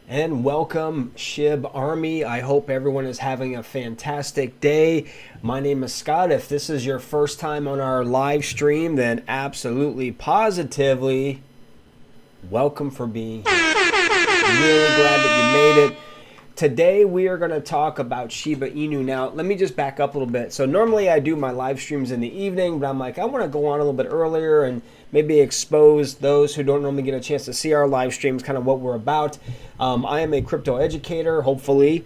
And welcome, Shib Army. I hope everyone is having a fantastic day. My name is Scott. If this is your first time on our live stream, then absolutely, positively, welcome for being here. Really glad that you made it. Today we are going to talk about Shiba Inu. Now, let me just back up a little bit. So normally I do my live streams in the evening, but I'm like, I want to go on a little bit earlier and maybe expose those who don't normally get a chance to see our live streams, kind of what we're about. I am a crypto educator, hopefully,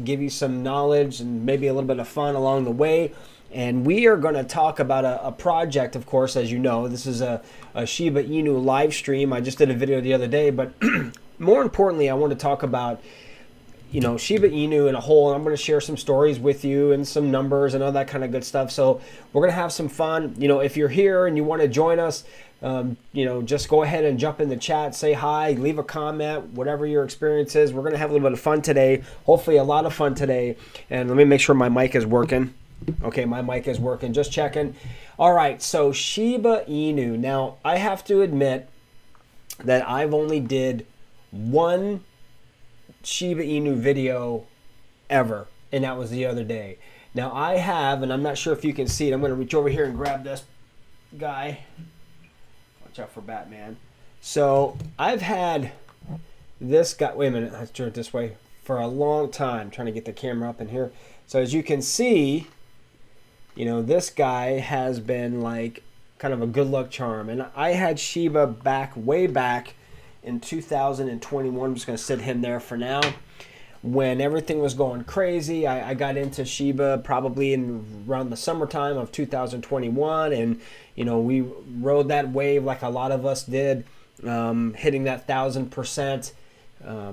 give you some knowledge and maybe a little bit of fun along the way. And we are going to talk about a project, of course, as you know. This is a Shiba Inu live stream. I just did a video the other day, but more importantly, I want to talk about Shiba Inu in a whole, and I'm going to share some stories with you and some numbers and all that kind of good stuff. So we're going to have some fun. If you're here and you want to join us, just go ahead and jump in the chat, say hi, leave a comment, whatever your experience is. We're going to have a little bit of fun today, hopefully a lot of fun today. And let me make sure my mic is working. Okay, my mic is working, just checking. All right, so Shiba Inu. Now, I have to admit that I've only did one Shiba Inu video ever, and that was the other day. Now I have, and I'm not sure if you can see it, I'm going to reach over here and grab this guy. Watch out for Batman. So I've had this guy, wait a minute, let's turn it this way, for a long time, trying to get the camera up in here. So as you can see, this guy has been like kind of a good luck charm, and I had Shiba way back in 2021. I'm just going to sit him there for now. When everything was going crazy, I got into Shiba probably around the summertime of 2021, and we rode that wave like a lot of us did, hitting that 1,000%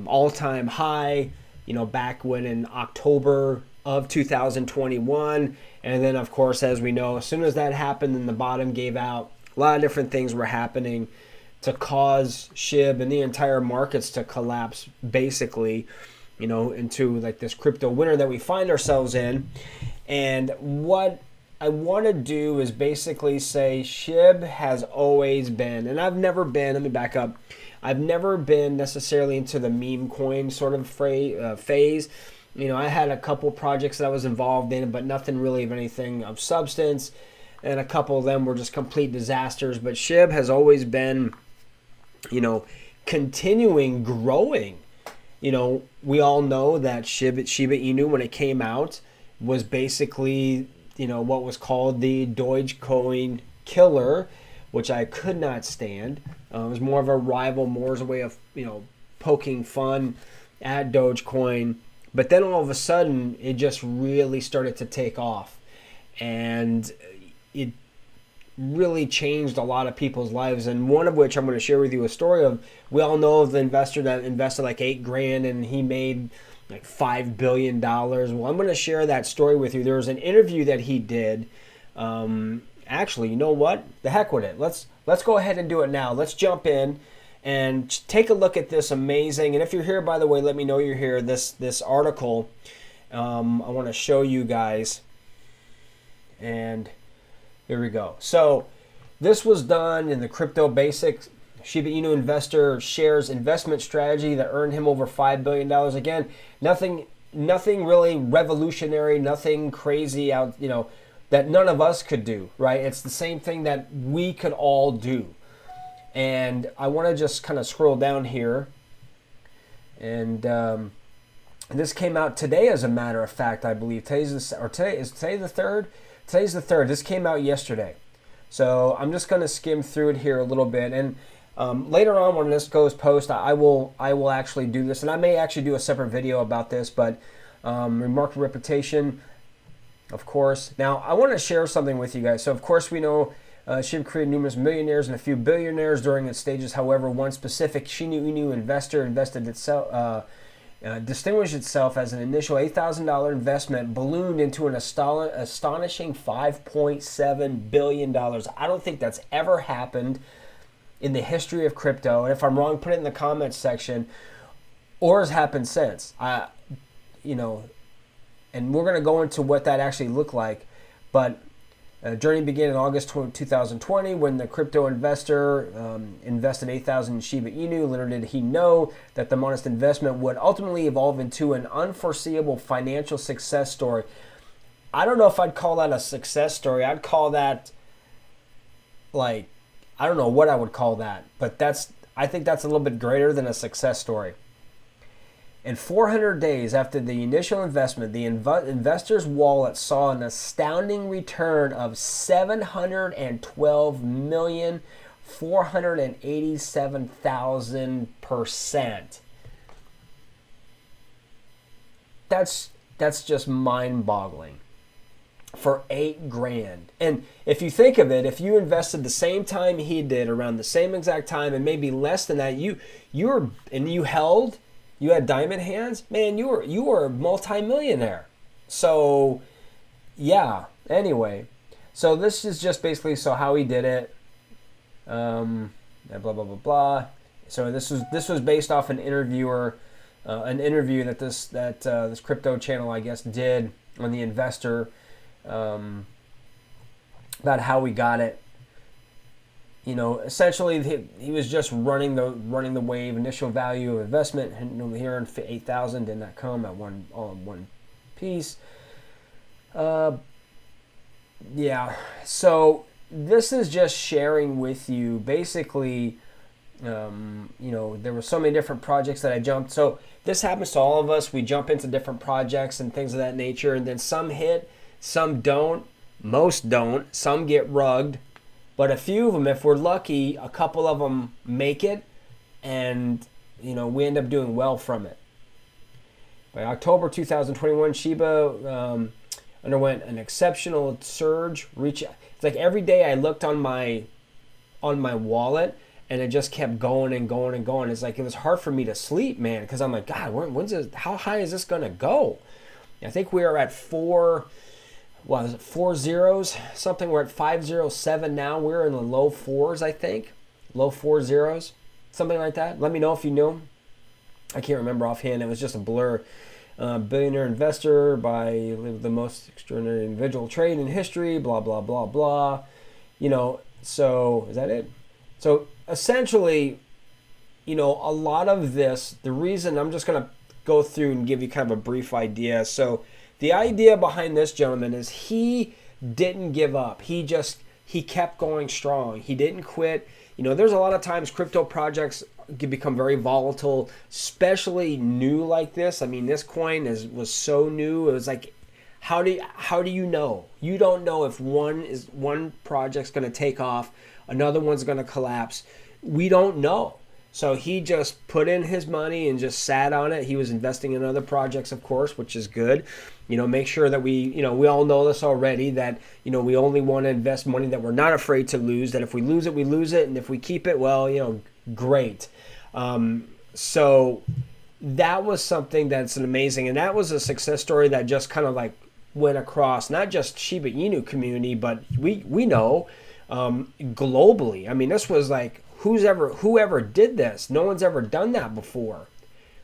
all-time high. Back when in October of 2021, and then of course, as we know, as soon as that happened, then the bottom gave out. A lot of different things were happening to cause Shib and the entire markets to collapse, basically, into like this crypto winter that we find ourselves in. And what I want to do is basically say Shib has always been, and I've never been, let me back up, I've never been necessarily into the meme coin sort of phase. I had a couple projects that I was involved in, but nothing really of anything of substance. And a couple of them were just complete disasters. But Shib has always been continuing growing. We all know that Shiba Inu, when it came out, was basically, what was called the Dogecoin killer, which I could not stand. It was more of a rival, more as a way of, poking fun at Dogecoin. But then all of a sudden, it just really started to take off. And it really changed a lot of people's lives, and one of which I'm going to share with you a story of. We all know of the investor that invested like $8,000 and he made like $5 billion. Well, I'm going to share that story with you. There was an interview that he did. Actually, you know what? The heck with it. Let's go ahead and do it now. Let's jump in and take a look at this amazing. And if you're here, by the way, let me know you're here. This article I want to show you guys. And here we go. So this was done in the Crypto Basics. Shiba Inu investor shares investment strategy that earned him over $5 billion. Again, nothing really revolutionary, nothing crazy out, that none of us could do, right? It's the same thing that we could all do. And I want to just kind of scroll down here. And this came out today, as a matter of fact, I believe. Today is the 3rd? Today's the 3rd. This came out yesterday. So I'm just going to skim through it here a little bit. And later on, when this goes post, I will actually do this. And I may actually do a separate video about this. But remarkable reputation, of course. Now, I want to share something with you guys. So, of course, we know Shib created numerous millionaires and a few billionaires during its stages. However, one specific Shiba Inu investor distinguished itself as an initial $8,000 investment ballooned into an astonishing $5.7 billion. I don't think that's ever happened in the history of crypto. And if I'm wrong, put it in the comments section, or has happened since. And we're going to go into what that actually looked like. But Journey began in August 2020 when the crypto investor invested 8,000 in Shiba Inu. Little did he know that the modest investment would ultimately evolve into an unforeseeable financial success story. I don't know if I'd call that a success story. I'd call that, like, I don't know what I would call that, but I think that's a little bit greater than a success story. In 400 days after the initial investment, the investor's wallet saw an astounding return of 712,487,000%. That's just mind-boggling for $8,000. And if you think of it, if you invested the same time he did, around the same exact time, and maybe less than that, you had diamond hands, man, you were a multi-millionaire. So yeah, anyway, so this is just basically how he did it, and blah blah blah blah. So this was based off an interview that this crypto channel, I guess, did on the investor, about how we got it. Essentially he was just running the wave. Initial value of investment here in 8,000 did not come at one piece. Yeah. So this is just sharing with you. Basically, there were so many different projects that I jumped. So this happens to all of us. We jump into different projects and things of that nature, and then some hit, some don't, most don't, some get rugged. But a few of them, if we're lucky, a couple of them make it, and we end up doing well from it. By October 2021, Shiba underwent an exceptional surge. It's like every day I looked on my wallet, and it just kept going and going and going. It's like it was hard for me to sleep, man, because I'm like, God, how high is this gonna go? I think we are at 4 zeros, something. We're at 507 now. We're in the low fours, I think. Low 4 zeros, something like that. Let me know if you knew. I can't remember offhand. It was just a blur. Billionaire investor by the most extraordinary individual trade in history, blah, blah, blah, blah. So is that it? So essentially, a lot of this, the reason I'm just going to go through and give you kind of a brief idea. So the idea behind this gentleman is he didn't give up. He kept going strong. He didn't quit. There's a lot of times crypto projects can become very volatile, especially new like this. I mean, this coin was so new. It was like, how do you know? You don't know if one project's going to take off, another one's going to collapse. We don't know. So he just put in his money and just sat on it. He was investing in other projects, of course, which is good. Make sure that we all know this already, that, we only want to invest money that we're not afraid to lose, that if we lose it, we lose it. And if we keep it, well, great. So that was something that's an amazing, and that was a success story that just kind of like went across, not just Shiba Inu community, but we know globally. I mean, this was like, whoever did this, no one's ever done that before.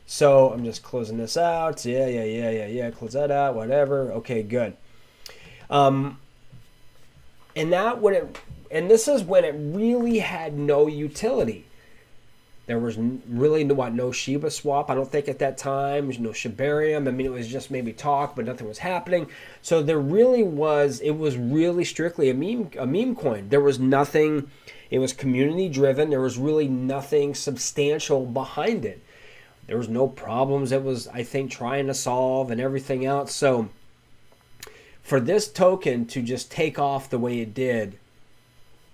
So I'm just closing this out. Yeah. Close that out. Whatever. Okay, good. And this is when it really had no utility. There was really no Shiba swap. I don't think at that time. There's no Shibarium. I mean, it was just maybe talk, but nothing was happening. So it was really strictly a meme coin. There was nothing. It was community driven. There was really nothing substantial behind it. There was no problems it was, I think, trying to solve and everything else. So for this token to just take off the way it did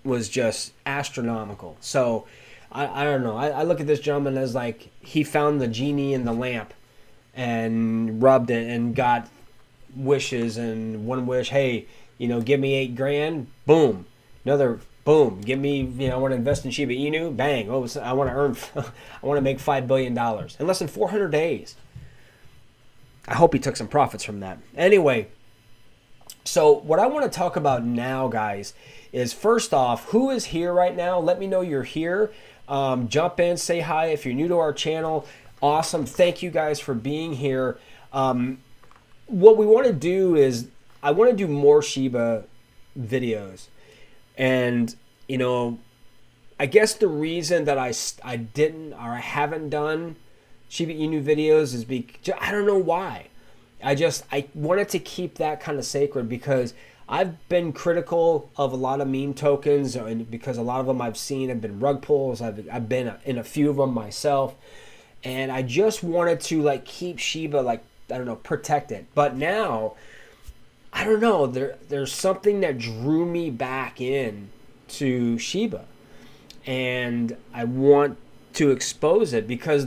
was just astronomical. So I don't know. I look at this gentleman as like he found the genie in the lamp and rubbed it and got wishes, and one wish, hey, give me $8,000. Boom. Another. Boom, give me, I want to invest in Shiba Inu. Bang, I want to make $5 billion in less than 400 days. I hope he took some profits from that. Anyway, so what I want to talk about now, guys, is first off, who is here right now? Let me know you're here. Jump in, say hi if you're new to our channel. Awesome. Thank you guys for being here. What we want to do is I want to do more Shiba videos. And, you know, I guess the reason that I didn't or I haven't done Shiba Inu videos is because I don't know why. I wanted to keep that kind of sacred because I've been critical of a lot of meme tokens, and because a lot of them I've seen have been rug pulls. I've been in a few of them myself, and I just wanted to like keep Shiba, like, I don't know, protected. But now, I don't know, there's something that drew me back in to Shiba, and I want to expose it because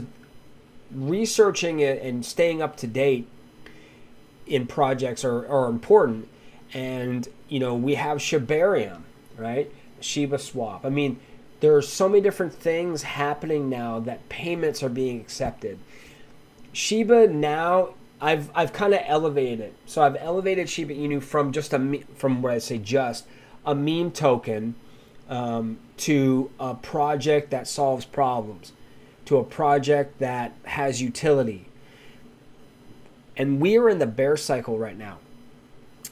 researching it and staying up to date in projects are important. And, you know, we have Shibarium, right? Shiba Swap. I mean, there are so many different things happening now that payments are being accepted. Shiba now, I've kind of elevated it. So I've elevated Shiba Inu from just a meme token to a project that solves problems, to a project that has utility. And we are in the bear cycle right now.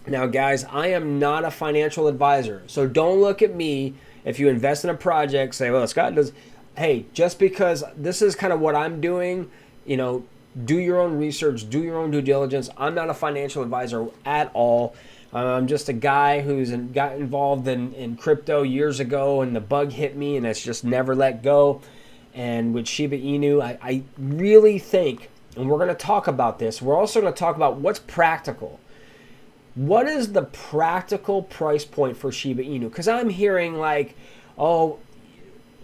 Now, guys, I am not a financial advisor, so don't look at me if you invest in a project, say, well, Scott does. Hey, just because this is kind of what I'm doing, you know, do your own research, do your own due diligence. I'm not a financial advisor at all. I'm just a guy who's got involved in crypto years ago, and the bug hit me, and it's just never let go. And with Shiba Inu, I really think, and we're going to talk about this, we're also going to talk about what's practical. What is the practical price point for Shiba Inu? Because I'm hearing like, oh,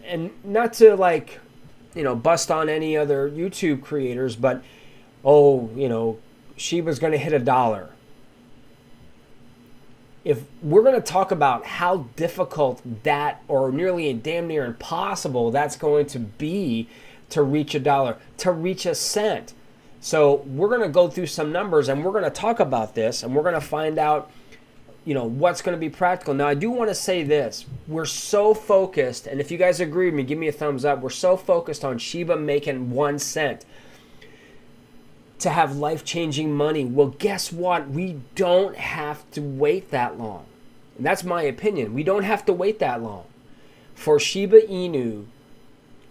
and not to like, you know, bust on any other YouTube creators, but, oh, you know, Shiba's going to hit $1. If we're going to talk about how difficult that, or nearly damn near impossible that's going to be to reach $1, to reach a cent. So we're going to go through some numbers, and we're going to talk about this, and we're going to find out, you know, what's going to be practical. Now, I do want to say this. We're so focused, and if you guys agree with me, give me a thumbs up. We're so focused on Shiba making 1 cent to have life-changing money. Well, guess what? We don't have to wait that long. And that's my opinion. We don't have to wait that long for Shiba Inu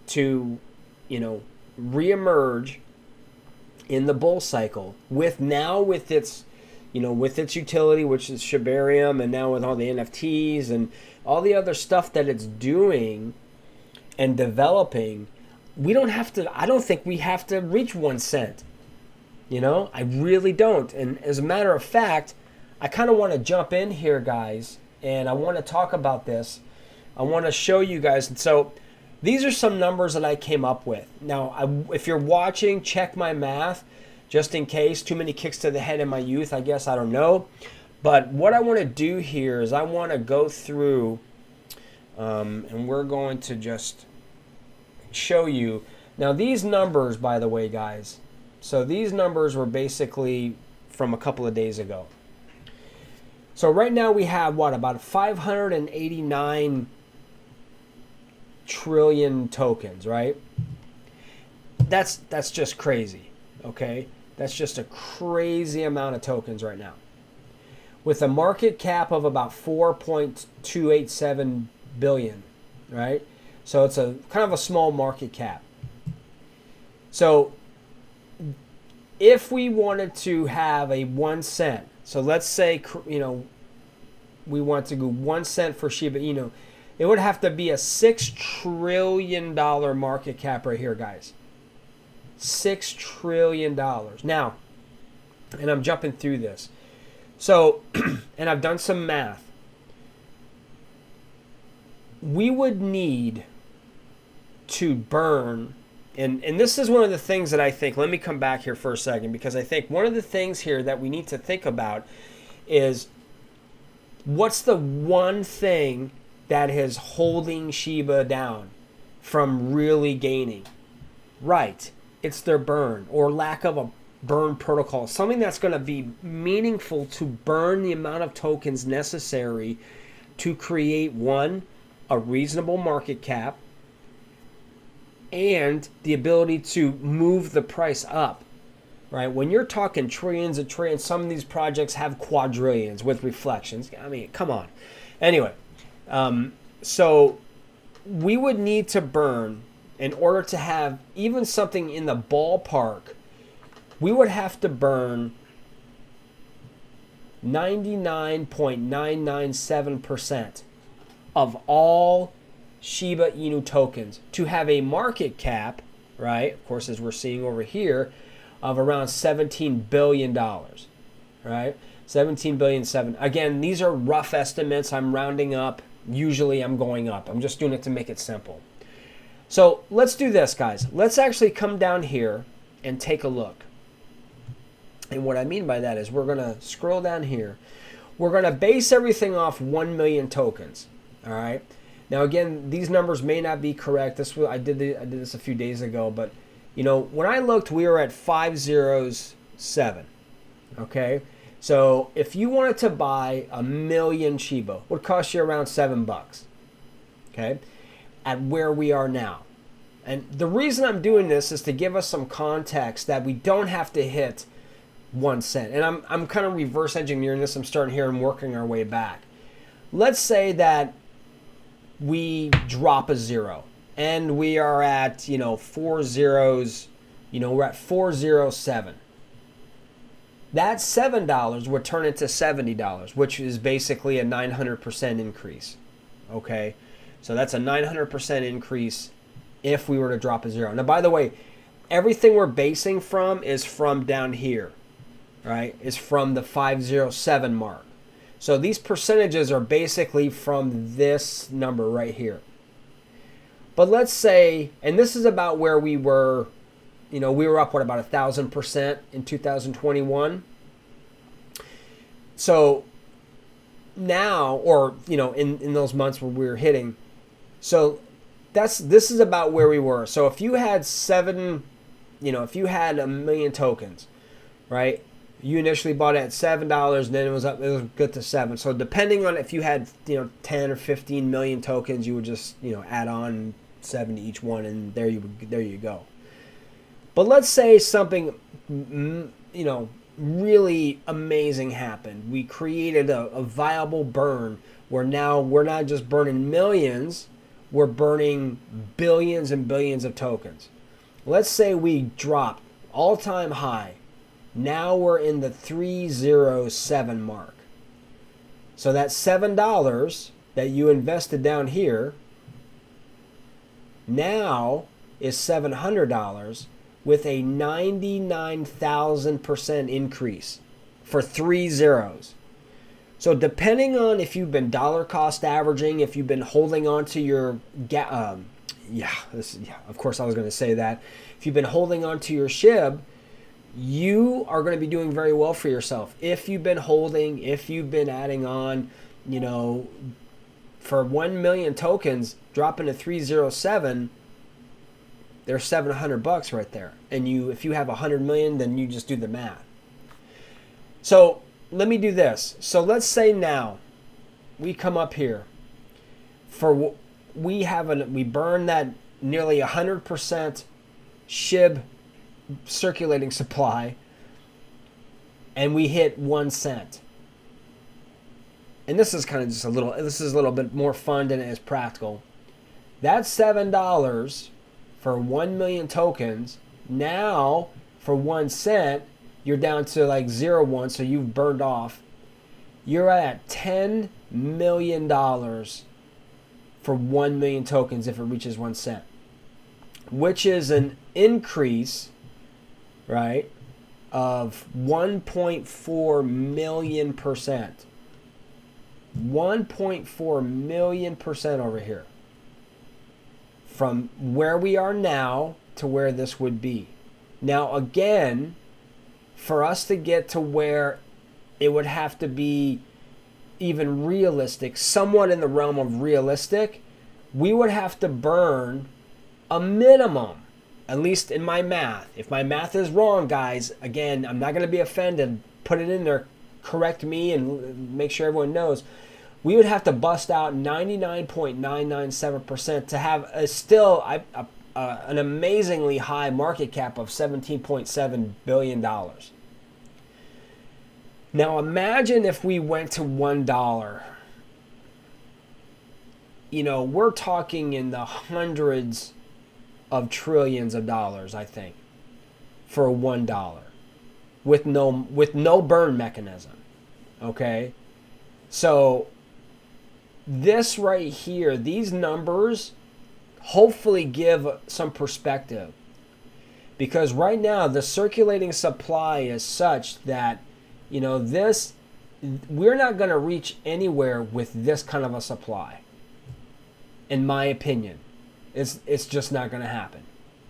to, you know, reemerge in the bull cycle with its, you know, with its utility, which is Shibarium, and now with all the NFTs and all the other stuff that it's doing and developing. We don't have to, I don't think we have to reach 1 cent. You know, I really don't. And as a matter of fact, I kind of want to jump in here, guys, and I want to talk about this. I want to show you guys. And so these are some numbers that I came up with. Now, if you're watching, check my math, just in case. Too many kicks to the head in my youth, I guess. I don't know. But what I want to do here is I want to go through, and we're going to just show you. Now, these numbers, by the way, guys, so these numbers were basically from a couple of days ago. So right now we have, what, about 589 trillion tokens, right? That's just crazy, okay? That's just a crazy amount of tokens right now, with a market cap of about 4.287 billion, right? So it's a kind of a small market cap. So if we wanted to have a 1 cent, so let's say, you know, we want to go 1 cent for Shiba Inu, it would have to be a $6 trillion market cap right here, guys. $6 trillion. Now, and I'm jumping through this. So, and I've done some math. We would need to burn, and this is one of the things that I think, let me come back here for a second, because I think one of the things here that we need to think about is, what's the one thing that is holding Shiba down from really gaining? Right, it's their burn, or lack of a burn protocol, something that's going to be meaningful to burn the amount of tokens necessary to create, one, a reasonable market cap, and the ability to move the price up, right? When you're talking trillions and trillions, some of these projects have quadrillions with reflections. I mean, come on. Anyway, so we would need to burn, in order to have even something in the ballpark, we would have to burn 99.997% of all Shiba Inu tokens to have a market cap, right? Of course, as we're seeing over here, of around $17 billion, right? 17 billion 7. Again, these are rough estimates. I'm rounding up. Usually I'm going up. I'm just doing it to make it simple. So let's do this, guys. Let's actually come down here and take a look. And what I mean by that is we're going to scroll down here. We're going to base everything off 1 million tokens. All right. Now, again, these numbers may not be correct. I did this a few days ago, but when I looked, we were at 507. Okay. So if you wanted to buy 1 million Shiba, it would cost you around $7. Okay. At where we are now. And the reason I'm doing this is to give us some context that we don't have to hit 1 cent. And I'm kind of reverse engineering this. I'm starting here and working our way back. Let's say that we drop a zero and we are at, 4 zeros, we're at 407. That $7 would turn into $70, which is basically a 900% increase. Okay. So that's a 900% increase if we were to drop a zero. Now, by the way, everything we're basing from is from down here, right? Is from the 507 mark. So these percentages are basically from this number right here. But let's say, and this is about where we were, we were up, about 1,000% in 2021. So now, or, in those months where we were hitting, so this is about where we were. So if you had if you had 1 million tokens, right? You initially bought it at $7, and then it was good to 7. So depending on if you had 10 or 15 million tokens, you would just add on 7 to each one, and there you go. But let's say something really amazing happened. We created a viable burn where now we're not just burning millions, we're burning billions and billions of tokens. Let's say we dropped all-time high. Now we're in the 307 mark. So that $7 that you invested down here now is $700 with a 99,000% increase for 3 zeros. So depending on if you've been dollar cost averaging, if you've been holding on to your of course I was going to say that. If you've been holding on to your Shib, you are going to be doing very well for yourself. If you've been holding, if you've been adding on, for 1 million tokens, dropping to 307, there's $700 right there. And if you have 100 million, then you just do the math. So let me do this. So let's say now we come up here we burn that nearly 100% Shib circulating supply, and we hit 1 cent. And this is kind of just a little bit more fun than it is practical. That's $7 for 1 million tokens. Now for 1 cent, you're down to like 0.1, so you've burned off. You're at $10 million for 1 million tokens if it reaches 1 cent, which is an increase, right, of 1.4 million percent. 1.4 million percent over here. From where we are now to where this would be. Now again, for us to get to where it would have to be even realistic, somewhat in the realm of realistic, we would have to burn a minimum, at least in my math. If my math is wrong, guys, again, I'm not going to be offended. Put it in there, correct me, and make sure everyone knows. We would have to bust out 99.997% to have an amazingly high market cap of $17.7 billion. Now imagine if we went to $1. we're talking in the hundreds of trillions of dollars, I think, for $1 with no burn mechanism. Okay? So this right here, these numbers hopefully give some perspective. Because right now the circulating supply is such that, we're not going to reach anywhere with this kind of a supply. In my opinion, it's just not going to happen.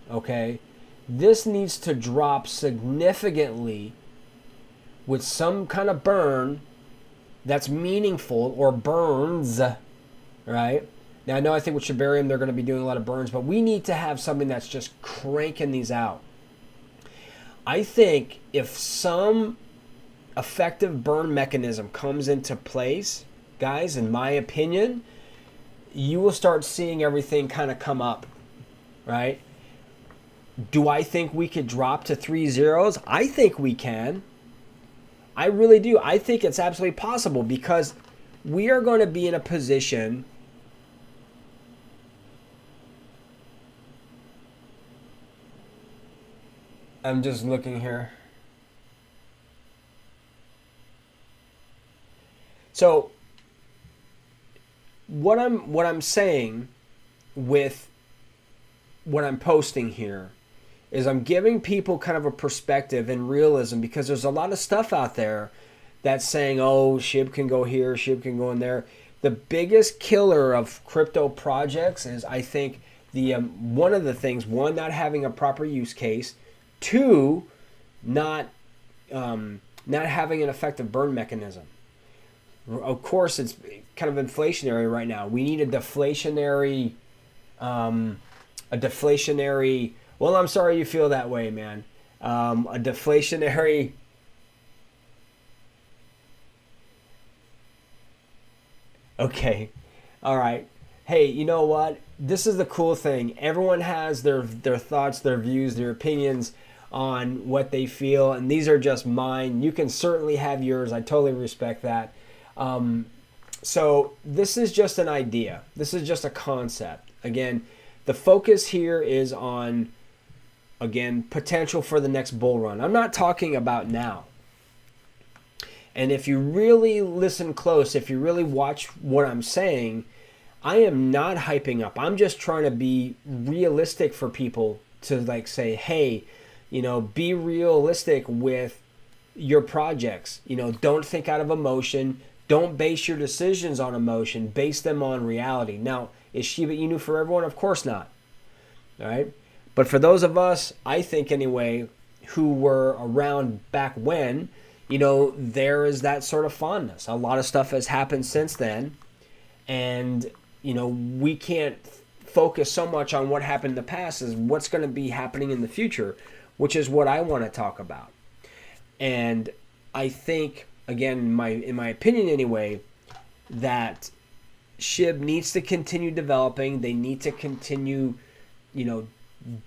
Okay? This needs to drop significantly with some kind of burn that's meaningful, or burns, right? Now, I know I think with Shibarium they're going to be doing a lot of burns, but we need to have something that's just cranking these out. I think if some effective burn mechanism comes into place, guys, in my opinion, you will start seeing everything kind of come up, right? Do I think we could drop to 3 zeros? I think we can. I really do. I think it's absolutely possible, because we are going to be in a position I'm just looking here. So what I'm saying with what I'm posting here is I'm giving people kind of a perspective and realism, because there's a lot of stuff out there that's saying, oh, Shib can go here, Shib can go in there. The biggest killer of crypto projects is, I think, one of the things, one, not having a proper use case, two, not having an effective burn mechanism. Of course, it's kind of inflationary right now. We need a deflationary. Well, I'm sorry you feel that way, man. A deflationary. Okay, all right. Hey, you know what? This is the cool thing. Everyone has their thoughts, their views, their opinions on what they feel, and these are just mine. You can certainly have yours. I totally respect that. So this is just an idea. This is just a concept. Again, the focus here is on, again, potential for the next bull run. I'm not talking about now. And if you really listen close, if you really watch what I'm saying, I am not hyping up. I'm just trying to be realistic for people to say, hey, be realistic with your projects. Don't think out of emotion. Don't base your decisions on emotion. Base them on reality. Now, is Shiba Inu for everyone? Of course not. All right. But for those of us, I think anyway, who were around back when, there is that sort of fondness. A lot of stuff has happened since then. And, we can't focus so much on what happened in the past as what's going to be happening in the future, which is what I want to talk about. And I think, again, in my opinion anyway, that Shib needs to continue developing. They need to continue,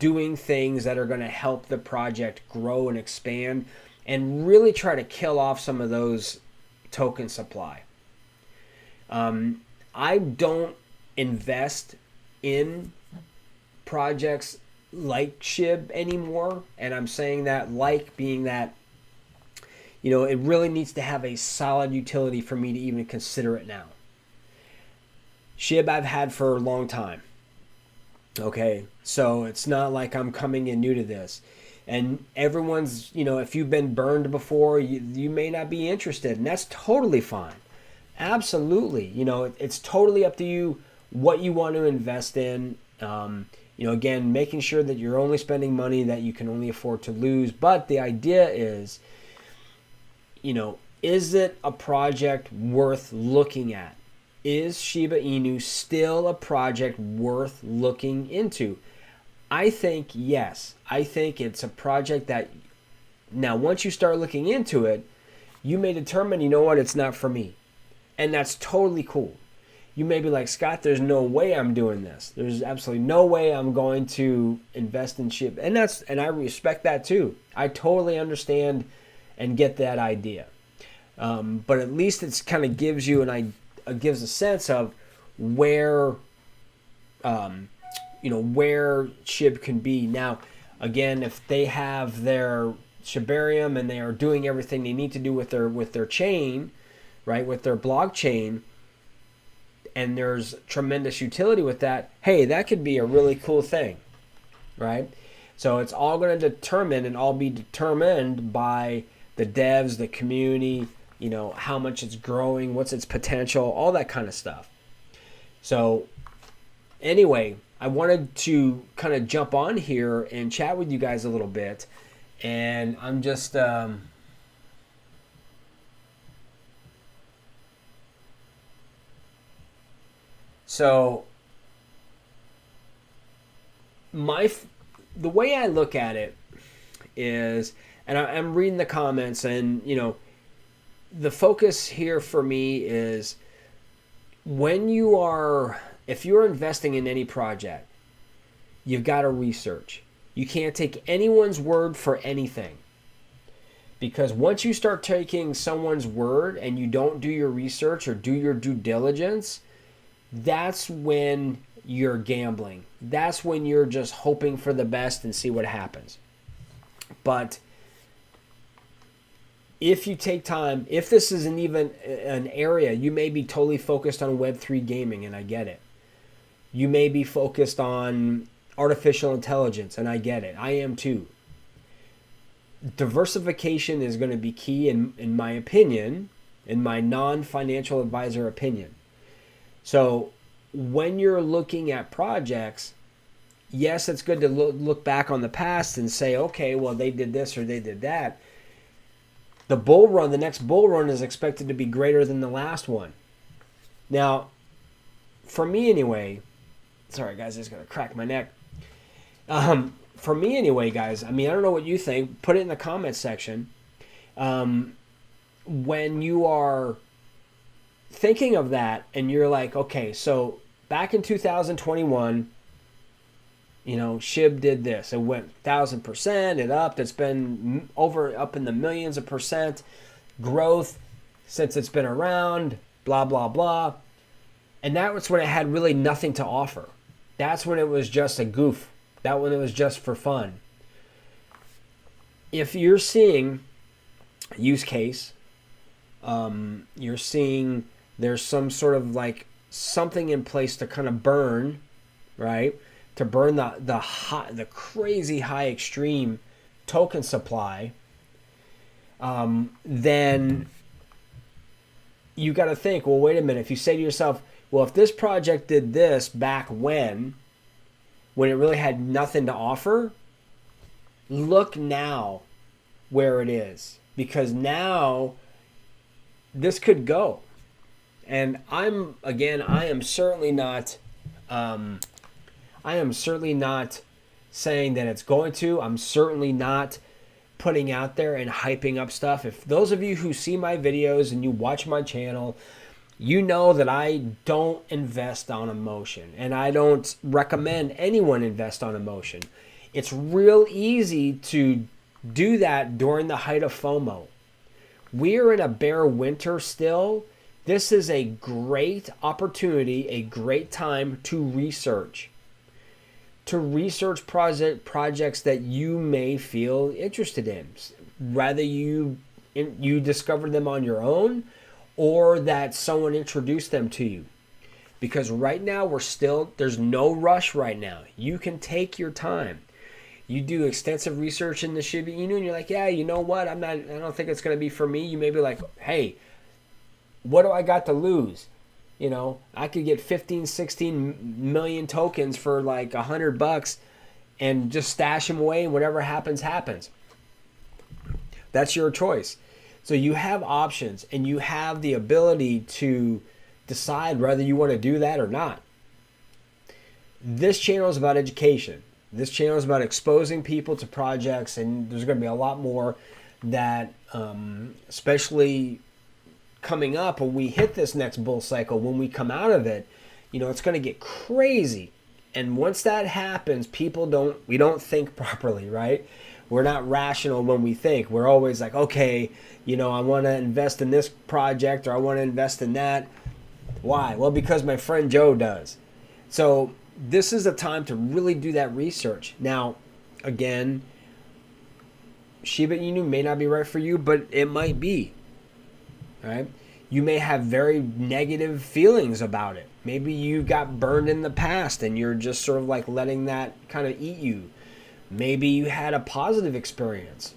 doing things that are going to help the project grow and expand, and really try to kill off some of those token supply. I don't invest in projects like Shib anymore, and I'm saying that being that, it really needs to have a solid utility for me to even consider it now. Shib I've had for a long time. Okay, so it's not like I'm coming in new to this. And everyone's, if you've been burned before, you may not be interested, and that's totally fine. Absolutely. It's totally up to you what you want to invest in. Again, making sure that you're only spending money that you can only afford to lose. But the idea is, is it a project worth looking at? Is Shiba Inu still a project worth looking into? I think yes. I think it's a project that, now once you start looking into it, you may determine, it's not for me. And that's totally cool. You may be like, Scott, there's no way I'm doing this. There's absolutely no way I'm going to invest in Shib. And I respect that too. I totally understand and get that idea. But at least it's kind of gives you gives a sense of where where Shib can be. Now, again, if they have their Shibarium and they are doing everything they need to do with their chain, right, with their blockchain, and there's tremendous utility with that, hey, that could be a really cool thing, right? So it's all going to determine and all be determined by the devs, the community, how much it's growing, what's its potential, all that kind of stuff. So anyway, I wanted to kind of jump on here and chat with you guys a little bit. And I'm just... So the way I look at it is, and I'm reading the comments, and the focus here for me is if you're investing in any project, you've got to research. You can't take anyone's word for anything. Because once you start taking someone's word and you don't do your research or do your due diligence, that's when you're gambling. That's when you're just hoping for the best and see what happens. But if you take time, if this isn't even an area, you may be totally focused on Web3 gaming, and I get it. You may be focused on artificial intelligence, and I get it. I am too. Diversification is going to be key in my opinion, in my non-financial advisor opinion. So when you're looking at projects, yes, it's good to look back on the past and say, okay, well, they did this or they did that. The next bull run is expected to be greater than the last one. Now, for me anyway, sorry guys, I just got to crack my neck. For me anyway, guys, I don't know what you think. Put it in the comments section. When you are thinking of that and you're like, okay, so back in 2021, Shib did this. It went 1,000%. It upped. It's been up in the millions of percent growth since it's been around, blah, blah, blah. And that was when it had really nothing to offer. That's when it was just a goof. That when it was just for fun. If you're seeing use case, you're seeing there's some sort of like something in place to kind of burn, right? To burn the crazy high extreme token supply, then you got to think, well, wait a minute. If you say to yourself, well, if this project did this back when it really had nothing to offer, look now where it is, because now this could go. And I am certainly not saying that it's going to. I'm certainly not putting out there and hyping up stuff. If those of you who see my videos and you watch my channel, you know that I don't invest on emotion, and I don't recommend anyone invest on emotion. It's real easy to do that during the height of FOMO. We're in a bear winter still. This is a great opportunity, a great time to research. To research projects that you may feel interested in. Rather you discover them on your own or that someone introduced them to you. Because right now there's no rush right now. You can take your time. You do extensive research in the Shiba Inu and you're like, yeah, you know what? I don't think it's going to be for me. You may be like, hey, what do I got to lose? I could get 15, 16 million tokens for like $100 and just stash them away, and whatever happens, happens. That's your choice. So you have options and you have the ability to decide whether you want to do that or not. This channel is about education. This channel is about exposing people to projects, and there's going to be a lot more that, especially coming up when we hit this next bull cycle, when we come out of it, it's going to get crazy. And once that happens, we don't think properly, right? We're not rational when we think. We're always like, okay, I want to invest in this project or I want to invest in that. Why? Well, because my friend Joe does. So this is a time to really do that research. Now, again, Shiba Inu may not be right for you, but it might be. Right? You may have very negative feelings about it. Maybe you got burned in the past and you're just sort of like letting that kind of eat you. Maybe you had a positive experience.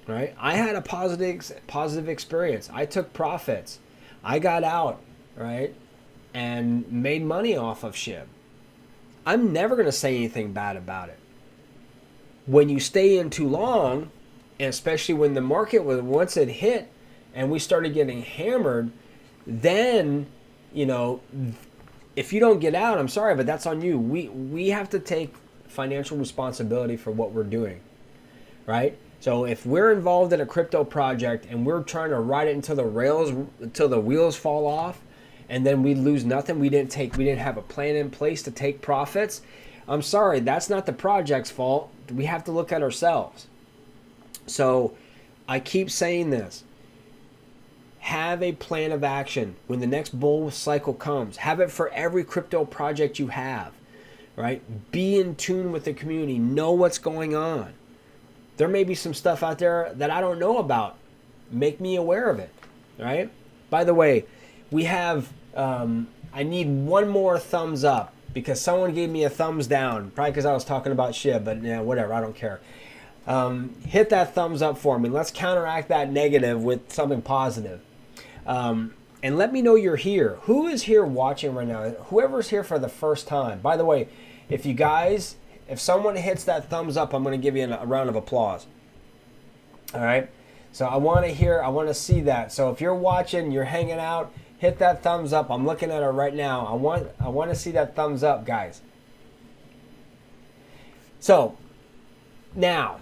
Right? I had a positive experience. I took profits. I got out, right? And made money off of Shib. I'm never going to say anything bad about it. When you stay in too long, and especially when the market was, once it hit and we started getting hammered, then, you know, if you don't get out, I'm sorry, but that's on you. We have to take financial responsibility for what we're doing, right? So if we're involved in a crypto project and we're trying to ride it until the wheels fall off, and then we lose nothing, we didn't have a plan in place to take profits, I'm sorry, that's not the project's fault. We have to look at ourselves. So I keep saying this. Have a plan of action when the next bull cycle comes. Have it for every crypto project you have, right? Be in tune with the community. Know what's going on. There may be some stuff out there that I don't know about. Make me aware of it, right? By the way, we have, I need one more thumbs up because someone gave me a thumbs down, probably because I was talking about Shib, but yeah, whatever, I don't care. Hit that thumbs up for me. Let's counteract that negative with something positive. And let me know you're here. Who is here watching right now? Whoever's here for the first time. By the way, if someone hits that thumbs up, I'm going to give you a round of applause. All right? So I want to see that. So if you're watching, you're hanging out, hit that thumbs up. I'm looking at it right now. I want to see that thumbs up, guys. So now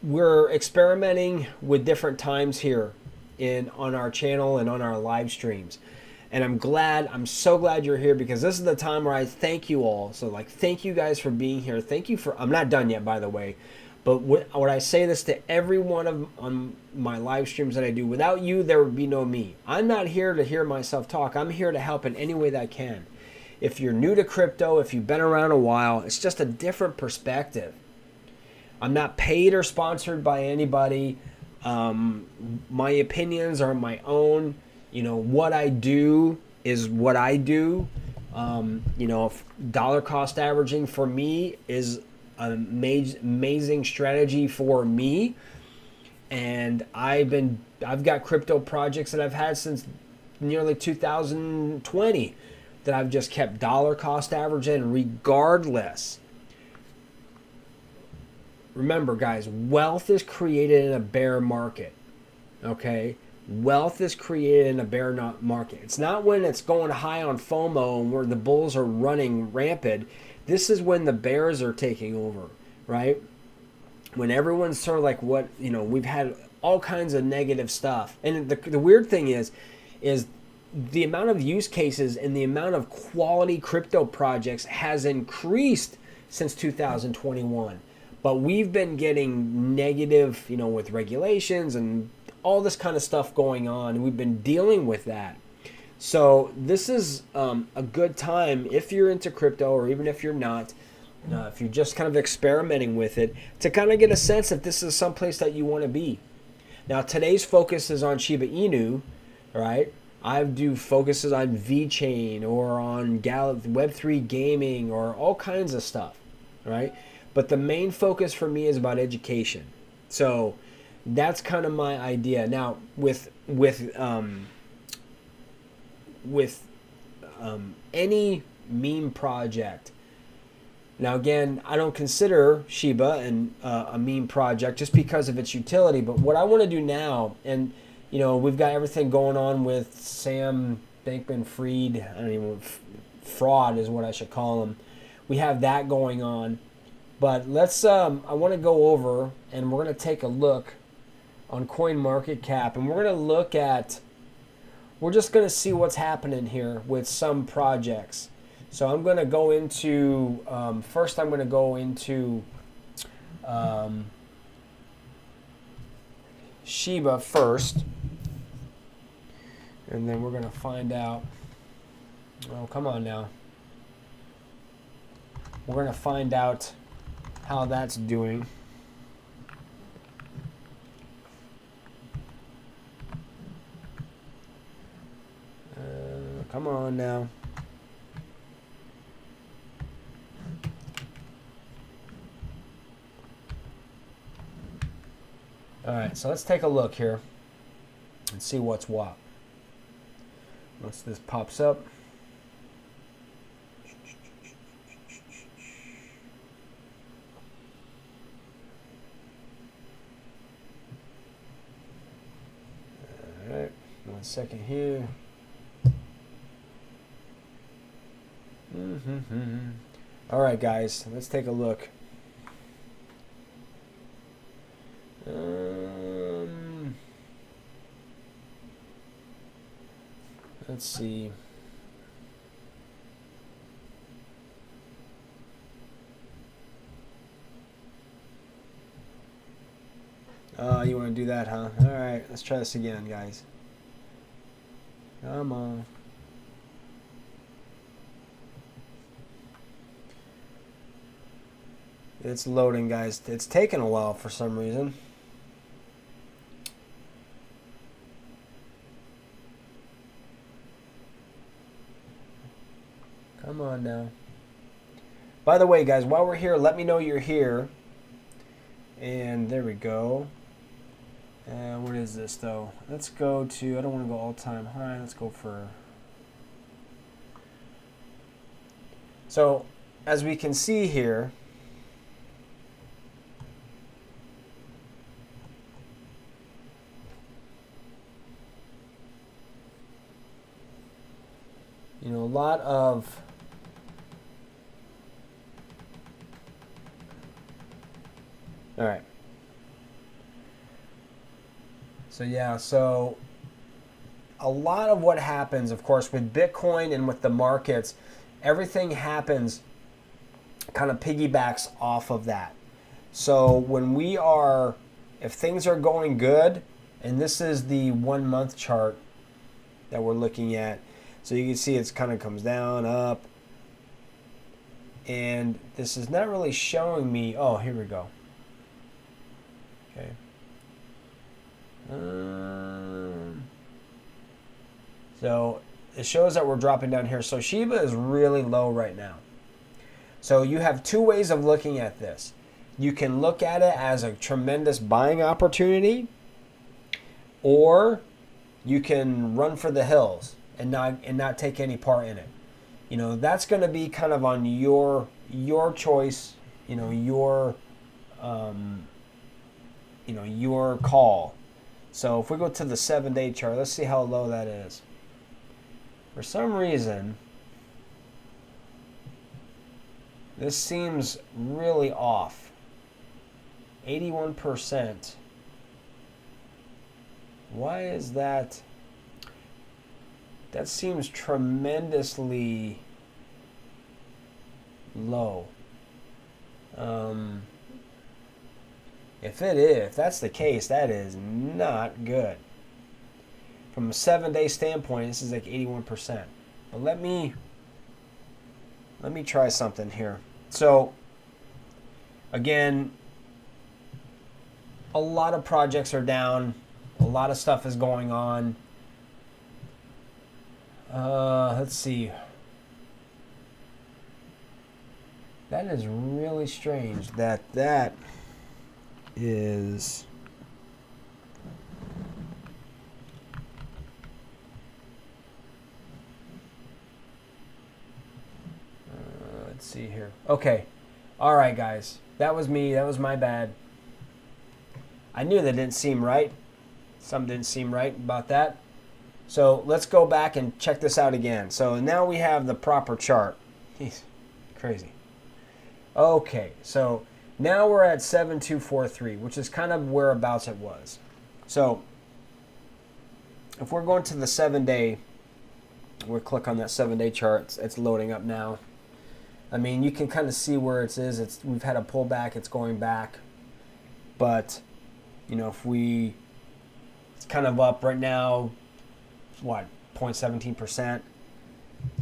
we're experimenting with different times here on our channel and on our live streams. And I'm so glad you're here because this is the time where I thank you all. So like, thank you guys for being here. Thank you I'm not done yet, by the way. But when I say this to every one on my live streams that I do, without you, there would be no me. I'm not here to hear myself talk. I'm here to help in any way that I can. If you're new to crypto, if you've been around a while, it's just a different perspective. I'm not paid or sponsored by anybody. My opinions are my own. You know, what I do is what I do. You know, dollar cost averaging for me is an amazing strategy for me. And I've got crypto projects that I've had since nearly 2020 that I've just kept dollar cost averaging regardless. Remember, guys, wealth is created in a bear market, okay? Wealth is created in a bear market. It's not when it's going high on FOMO and where the bulls are running rampant. This is when the bears are taking over, right? When everyone's sort of like we've had all kinds of negative stuff. And the weird thing is the amount of use cases and the amount of quality crypto projects has increased since 2021. But we've been getting negative, with regulations and all this kind of stuff going on. And we've been dealing with that. So this is a good time if you're into crypto, or even if you're not, if you're just kind of experimenting with it, to kind of get a sense if this is someplace that you want to be. Now, today's focus is on Shiba Inu, right? I do focuses on VeChain or on Web3 gaming or all kinds of stuff, right? But the main focus for me is about education. So that's kind of my idea. Now, with any meme project. Now, again, I don't consider Shiba a meme project just because of its utility. But what I want to do now, and we've got everything going on with Sam Bankman-Fried. I don't even fraud is what I should call him. We have that going on. But let's. I want to go over and we're going to take a look on CoinMarketCap, and we're going to look at. We're just going to see what's happening here with some projects. So I'm going to go into, first I'm going to go into Shiba first. And then we're going to find out, oh, come on now. We're going to find out how that's doing. Come on now. All right, so let's take a look here and see what's what. Once this pops up. All right, 1 second here. All right, guys, let's take a look. Let's see. Oh, you want to do that, huh? All right, let's try this again, guys. Come on. It's loading, guys. It's taking a while for some reason. Come on now. By the way, guys, while we're here, let me know you're here. And there we go. What is this, though? Let's go to, I don't want to go all-time high. Let's go for... So, as we can see here, you know, a lot of all right. So yeah, so a lot of what happens, of course, with Bitcoin and with the markets, everything happens kind of piggybacks off of that. So when we are, if things are going good, and this is the 1 month chart that we're looking at, so you can see it's kind of comes down, up, and this is not really showing me, oh, here we go. Okay. So it shows that we're dropping down here. So Shiba is really low right now. So you have two ways of looking at this. You can look at it as a tremendous buying opportunity, or you can run for the hills and not take any part in it. You know, that's going to be kind of on your choice, you know, your call. So if we go to the 7-day chart, let's see how low that is. For some reason, this seems really off. 81%. Why is that? That seems tremendously low. If that's the case, that is not good. From a 7-day standpoint, this is like 81%. But let me try something here. So again, a lot of projects are down. A lot of stuff is going on. Let's see. That is really strange that is let's see here. Okay. All right, guys. That was me. That was my bad. I knew that didn't seem right. Something didn't seem right about that. So let's go back and check this out again. So now we have the proper chart. Jeez, crazy. Okay, so now we're at 7243, which is kind of whereabouts it was. So if we're going to the 7-day, we'll click on that 7-day chart. It's loading up now. I mean, you can kind of see where it is. We've had a pullback. It's going back. But, you know, it's kind of up right now, what, 0.17%?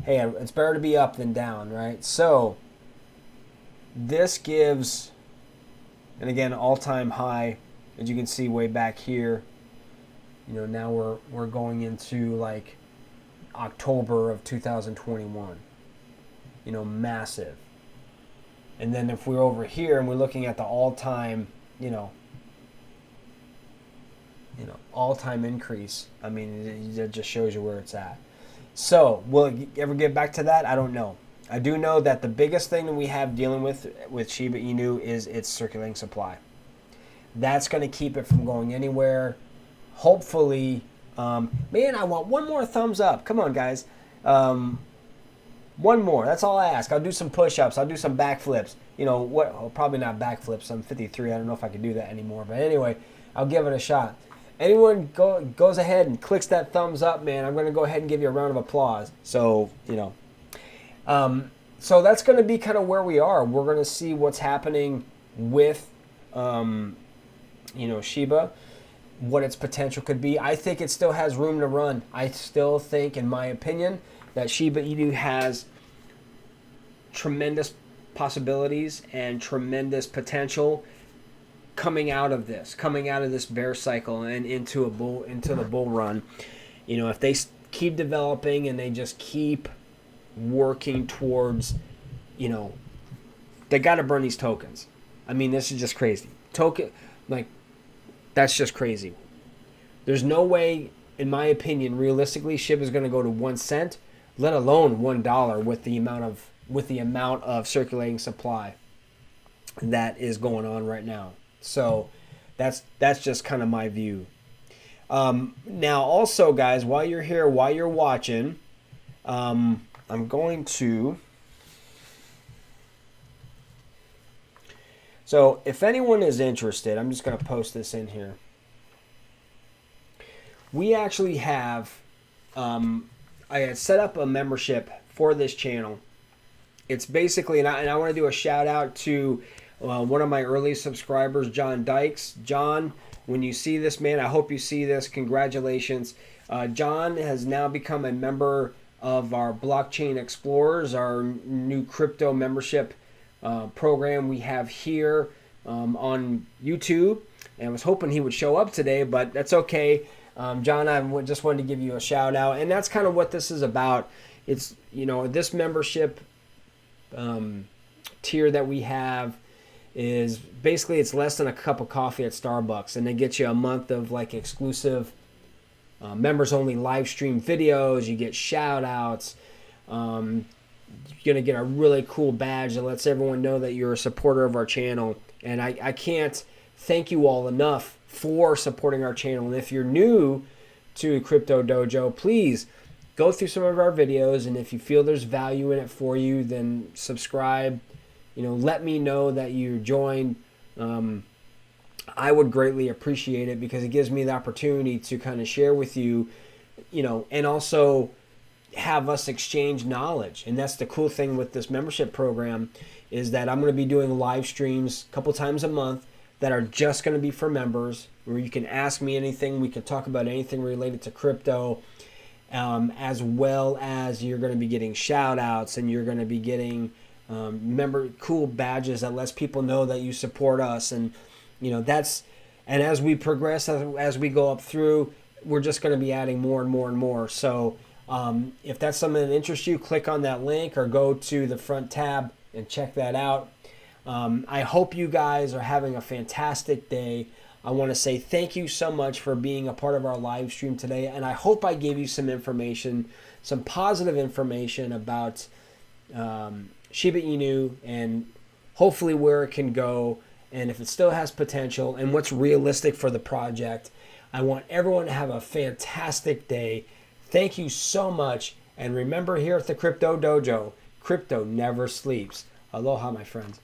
Hey, it's better to be up than down, right? So this gives, and again, all-time high, as you can see way back here. You know, now we're going into like October of 2021. You know, massive. And then if we're over here and we're looking at the all-time, all-time increase, I mean, it just shows you where it's at. So, will it ever get back to that? I don't know. I do know that the biggest thing that we have dealing with Shiba Inu is its circulating supply. That's going to keep it from going anywhere. Hopefully, man, I want one more thumbs up. Come on, guys. One more. That's all I ask. I'll do some push-ups. I'll do some backflips. You know what? Well, probably not backflips. I'm 53. I don't know if I can do that anymore. But anyway, I'll give it a shot. Anyone goes ahead and clicks that thumbs up, man, I'm going to go ahead and give you a round of applause. So, so that's going to be kind of where we are. We're going to see what's happening with, Shiba, what its potential could be. I think it still has room to run. I still think, in my opinion, that Shiba Inu has tremendous possibilities and tremendous potential coming out of this bear cycle and into the bull run. You know, if they keep developing and they just keep working towards, they got to burn these tokens. I mean, this is just crazy. That's just crazy. There's no way, in my opinion, realistically, Shib is going to go to 1 cent, let alone $1 with the amount of circulating supply that is going on right now. So that's just kind of my view. Now, also, guys, while you're here, while you're watching, I'm going to. So if anyone is interested, I'm just going to post this in here. We actually have, I had set up a membership for this channel. It's basically, and I want to do a shout out to one of my early subscribers, John Dykes. John, when you see this, man, I hope you see this. Congratulations. John has now become a member of our Blockchain Explorers, our new crypto membership program we have here on YouTube. And I was hoping he would show up today, but that's okay. John, I just wanted to give you a shout out. And that's kind of what this is about. It's, this membership tier that we have is basically, it's less than a cup of coffee at Starbucks, and they get you a month of like exclusive members only live stream videos. You get shout outs. You're gonna get a really cool badge that lets everyone know that you're a supporter of our channel, and I can't thank you all enough for supporting our channel. And if you're new to Crypto Dojo, please go through some of our videos, and if you feel there's value in it for you, then subscribe. Let me know that you joined. I would greatly appreciate it, because it gives me the opportunity to kind of share with you, and also have us exchange knowledge. And that's the cool thing with this membership program, is that I'm going to be doing live streams a couple times a month that are just going to be for members, where you can ask me anything. We can talk about anything related to crypto, as well as you're going to be getting shout outs, and you're going to be getting cool badges that lets people know that you support us. And and as we progress, as we go up through, we're just going to be adding more and more and more. So if that's something that interests you, click on that link or go to the front tab and check that out. I hope you guys are having a fantastic day. I want to say thank you so much for being a part of our live stream today, and I hope I gave you some information, some positive information about Shiba Inu, and hopefully where it can go, and if it still has potential, and what's realistic for the project. I want everyone to have a fantastic day. Thank you so much, and remember, here at the Crypto Dojo, crypto never sleeps. Aloha, my friends.